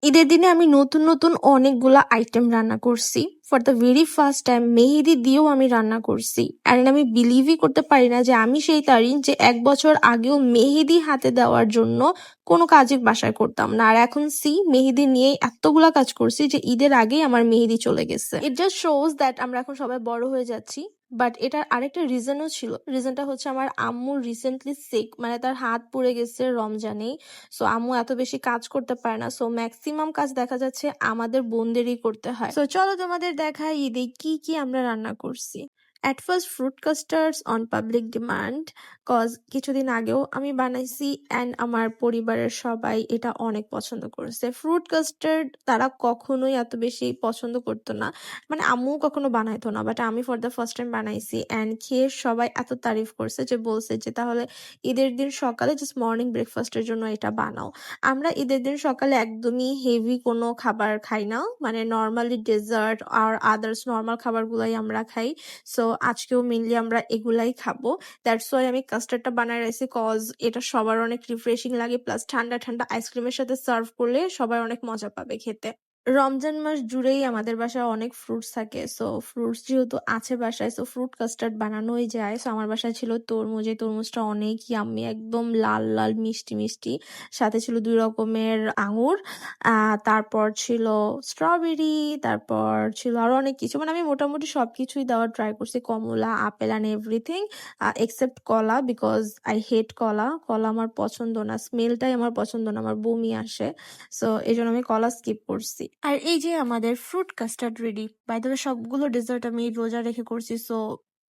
ঈদের দিনে আমি নতুন নতুন অনেকগুলা আইটেম রান্না করছি। For the very first time মেহেদি দিয়েও আমি রান্না করছি। অ্যান্ড আমি বিলিভই করতে পারি না যে আমি সেই তারিন যে ১ বছর আগেও মেহেদি হাতে দেওয়ার জন্য কোনো কাজই বাসায় করতাম না। আর এখন মেহেদি নিয়ে এতগুলা কাজ করছি যে ঈদের আগেই আমার মেহেদি চলে গেছে। ইট জাস্ট শোজ দ্যাট আমরা এখন সবাই বড় হয়ে যাচ্ছি। বাট এটার আরেকটা রিজনও ছিল। রিজনটা হচ্ছে আমার আম্মু রিসেন্টলি সিক, মানে তার হাত পুড়ে গেছে রমজানেই। সো আম্মু এত বেশি কাজ করতে পারে না। সো ম্যাক্সিমাম কাজ দেখা যাচ্ছে আমাদের বোনদেরই করতে হয়। সো চলো তোমাদের দেখাই ঈদে কি কি আমরা রান্না করছি। At first fruit custards on public demand, cause কিছুদিন আগেও আমি বানাইছি অ্যান্ড আমার পরিবারের সবাই এটা অনেক পছন্দ করেছে। ফ্রুট কাস্টার্ড তারা কখনোই এত বেশি পছন্দ করতো না, মানে আম্মুও কখনো বানাইতো না, বাট আমি ফর দ্য ফার্স্ট টাইম বানাইছি অ্যান্ড খেয়ে সবাই এত তারিফ করছে যে বলছে যে তাহলে ঈদের দিন সকালে জাস্ট মর্নিং ব্রেকফাস্টের জন্য এটা বানাও। আমরা ঈদের দিন সকালে একদমই হেভি কোনো খাবার খাই না, মানে নর্মালি ডেজার্ট আর আদার্স নর্মাল খাবারগুলাই আমরা খাই। সো আজকেও মেনলি আমরা এগুলাই খাবো। দ্যাটস ওয়াই আমি কাস্টার্ডটা বানায় রাখছি, কজ এটা সবার অনেক রিফ্রেশিং লাগে, প্লাস ঠান্ডা ঠান্ডা আইসক্রিমের সাথে সার্ভ করলে সবাই অনেক মজা পাবে খেতে। রমজান মাস জুড়েই আমাদের বাসায় অনেক ফ্রুটস থাকে। সো ফ্রুটস যেহেতু আছে বাসায়, সো ফ্রুট কাস্টার্ড বানানোই যায়। সো আমার বাসায় ছিল তরমুজ, এই তরমুজটা অনেক ইয়াম্মি, একদম লাল লাল মিষ্টি মিষ্টি। সাথে ছিল ২ রকমের আঙুর, তারপর ছিল স্ট্রবেরি, তারপর ছিল আরো অনেক কিছু। মানে আমি মোটামুটি সবকিছুই দেওয়ার ট্রাই করছি, কমলা, আপেল অ্যান্ড এভরিথিং, এক্সেপ্ট কলা, বিকজ আই হেট কলা। কলা আমার পছন্দ না, স্মেলটাই আমার পছন্দ না, আমার বমি আসে। সো এই জন্য আমি কলা স্কিপ করছি। আর এই যে আমাদের fruit custard ready. By the way সবগুলো ডেজার্ট আমি রোজা রেখে করছি। সো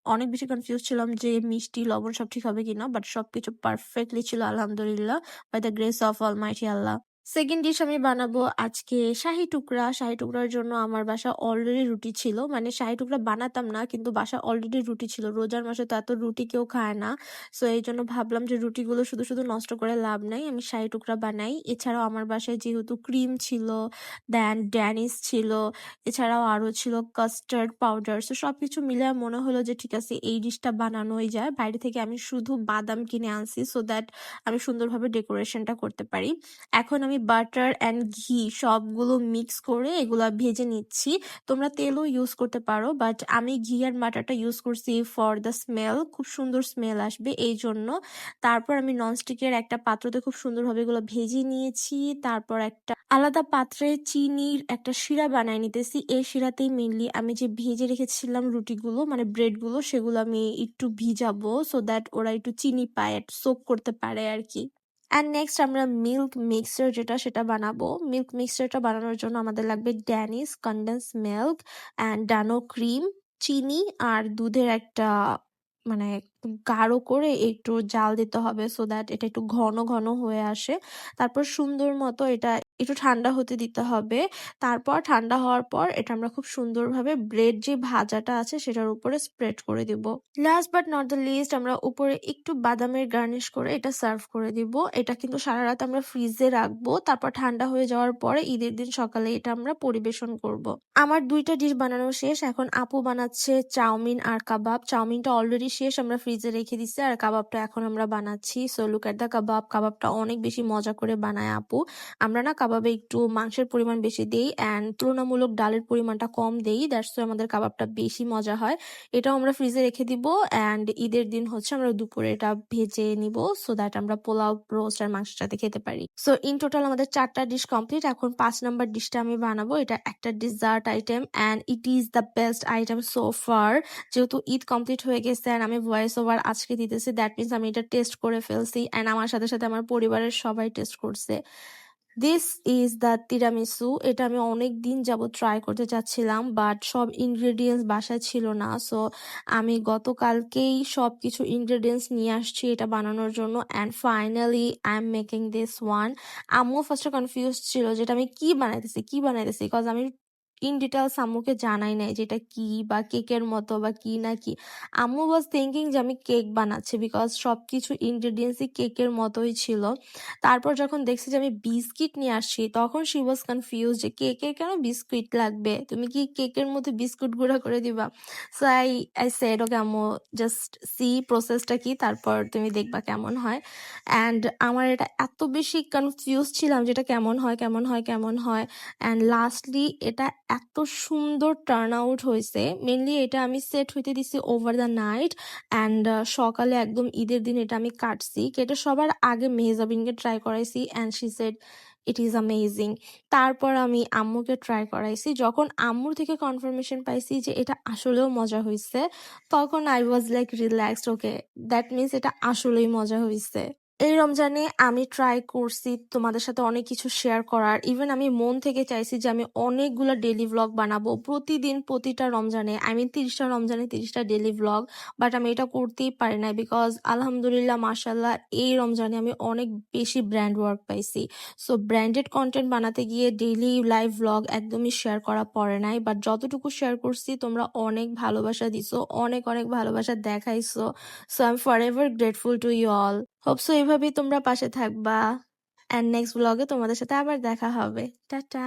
অনেক বেশি কনফিউজ ছিলাম যে মিষ্টি লবণ সব ঠিক হবে কিনা, বাট সবকিছু পারফেক্টলি ছিল আলহামদুলিল্লাহ, by the grace of almighty Allah. Second dish আমি বানাবো আজকে শাহি টুকরা। শাহি টুকরার জন্য আমার বাসা অলরেডি রুটি ছিল, মানে শাহি টুকরা বানাতাম না, কিন্তু বাসা অলরেডি রুটি ছিল। রোজার মাসে তো এত রুটি কেউ খায় না। সো এই জন্য ভাবলাম যে রুটিগুলো শুধু শুধু নষ্ট করে লাভ নাই, আমি শাহি টুকরা বানাই। এছাড়াও আমার বাসায় যেহেতু ক্রিম ছিল, দেন ড্যানিশ ছিল, এছাড়াও আরো ছিল কাস্টার্ড পাউডার। সো সবকিছু মিলে মনে হলো যে ঠিক আছে এই ডিশটা বানানোই যায়। বাইরে থেকে আমি শুধু বাদাম কিনে আনছি সো দ্যাট আমি সুন্দরভাবে ডেকোরেশনটা করতে পারি। এখন আমি বাটার অ্যান্ড ঘি সবগুলো মিক্স করে এগুলা ভেজে নিচ্ছি। তোমরা তেলও ইউজ করতে পারো, বাট আমি ঘি আর বাটারটা ইউজ করছি ফর দ্য স্মেল, খুব সুন্দর স্মেল আসবে এই জন্য। তারপর আমি ননস্টিকের একটা পাত্রতে খুব সুন্দরভাবে এগুলো ভেজে নিয়েছি। তারপর একটা আলাদা পাত্রে চিনির একটা শিরা বানায় নিতেছি। এই শিরাতেই মেনলি আমি যে ভেজে রেখেছিলাম রুটিগুলো, মানে ব্রেডগুলো, সেগুলো আমি একটু ভিজাবো সো দ্যাট ওরা একটু চিনি পায়, সোক করতে পারে আর কি। অ্যান্ড নেক্সট আমরা মিল্ক মিক্সচার সেটা বানাবো। মিল্ক মিক্সচারটা বানানোর জন্য আমাদের লাগবে Danish, condensed milk and Dano cream, চিনি আর দুধের একটা, মানে গাঢ় করে একটু জাল দিতে হবে সো দ্যাট এটা একটু ঘন ঘন হয়ে আসে। তারপর সুন্দর মতো এটা একটু ঠান্ডা হতে দিতে হবে। তারপর ঠান্ডা হওয়ার পর এটা আমরা খুব সুন্দরভাবে ব্রেড যে ভাজাটা আছে সেটার উপরে স্প্রেড করে দিব। Last but not the least আমরা উপরে একটু বাদামের গার্নিশ করে এটা সার্ভ করে দিব। এটা কিন্তু সারা রাত আমরা ফ্রিজে রাখবো, তারপর ঠান্ডা হয়ে যাওয়ার পরে ঈদের দিন সকালে এটা আমরা পরিবেশন করব। আমার ২টা ডিশ বানানো শেষ। এখন আপু বানাচ্ছে চাউমিন আর কাবাব। চাউমিনটা অলরেডি শেষ, আমরা ফ্রিজে রেখে দিছি, আর কাবাবটা এখন আমরা বানাচ্ছি। সো লুক এট দ্য কাবাব। কাবাবটা অনেক বেশি মজা করে বানায় আপু। আমরা না কাবাবে একটু মাংসের পরিমাণ বেশি দেই অ্যান্ড তুলনামূলক ডালের পরিমাণটা কম দেই, দ্যাটস ওয়াই আমাদের কাবাবটা বেশি মজা হয়। এটাও আমরা ফ্রিজে রেখে দিব অ্যান্ড ঈদের দিন হচ্ছে আমরা দুপুরে এটা ভেজে নিব সো দ্যাট আমরা পোলাও, রোস্ট আর মাংসের সাথে খেতে পারি। সো ইন টোটাল আমাদের ৪টা ডিশ কমপ্লিট। এখন ৫ নাম্বার ডিশটা আমি বানাবো। এটা একটা dessert item and it is the best item so far. যেহেতু ঈদ কমপ্লিট হয়ে গেছে অ্যান্ড আমি ভয়েস ওভার আজকে দিতেছি, দ্যাট মিনস আমি এটা টেস্ট করে ফেলছি অ্যান্ড আমার সাথে সাথে আমার পরিবারের সবাই টেস্ট করছে। This is the tiramisu. এটা আমি অনেকদিন যাবত ট্রাই করতে চাচ্ছিলাম, বাট সব ইনগ্রেডিয়েন্টস বাসায় ছিল না। সো আমি গতকালকেই সবকিছু ইনগ্রেডিয়েন্টস নিয়ে আসছি এটা বানানোর জন্য and finally I am making this one. আম্মু ফার্স্টে কনফিউজ ছিল যেটা আমি কি বানাইতেছি, বিকজ আমি ইন ডিটেইলস আম্মুকে জানাই নাই যে এটা কি বা কেকের মতো বা কি না কি। আম্মু ওয়াজ থিংকিং যে আমি কেক বানাচ্ছি বিকজ সবকিছু ইনগ্রেডিয়েন্টসই কেকের মতোই ছিল। তারপর যখন দেখছি যে আমি বিস্কিট নিয়ে আসছি তখন শি ওয়াজ কনফিউজ যে কেকের কেন বিস্কুট লাগবে? তুমি কি কেকের মধ্যে বিস্কুট গুঁড়া করে দিবা? সো আই সেড ওকে আম্মু জাস্ট সি প্রসেসটা কি, তারপর তুমি দেখবা কেমন হয়। অ্যান্ড আমার এটা এত বেশি কনফিউজ ছিলাম যেটা কেমন হয়। অ্যান্ড লাস্টলি এটা এত সুন্দর টার্ন আউট হয়েছে। মেনলি এটা আমি সেট হইতে দিছি ওভার দ্য নাইট অ্যান্ড সকালে একদম ঈদের দিন এটা আমি কাটছি। কেটে সবার আগে মেহজাবিনকে ট্রাই করাইছি and she said it is amazing. তারপর আমি আম্মুকে ট্রাই করাইছি। যখন আম্মুর থেকে কনফার্মেশন পাইছি যে এটা আসলেও মজা হয়েছে, তখন I was like relaxed, okay that means এটা আসলেই মজা হয়েছে। এই রমজানে আমি ট্রাই করছি তোমাদের সাথে অনেক কিছু শেয়ার করার। ইভেন আমি মন থেকে চাইছি যে আমি অনেকগুলা ডেইলি ভ্লগ বানাবো প্রতিদিন, প্রতিটা রমজানে। আই মিন 30টা রমজানে 30টা ডেইলি ভ্লগ। বাট আমি এটা করতেই পারি না বিকজ আলহামদুলিল্লাহ মাশাল্লাহ এই রমজানে আমি অনেক বেশি ব্র্যান্ড ওয়ার্ক পাইছি। সো ব্র্যান্ডেড কন্টেন্ট বানাতে গিয়ে ডেইলি লাইভ ভ্লগ একদমই শেয়ার করা পড়ে নাই। বাট যতটুকু শেয়ার করছি তোমরা অনেক ভালোবাসা দিছো, অনেক ভালোবাসা দেখাইছো। So I am forever grateful to you all. Hope so এভাবেই তোমরা পাশে থাকবা। অ্যান্ড নেক্সট ব্লগে তোমাদের সাথে আবার দেখা হবে। টাটা।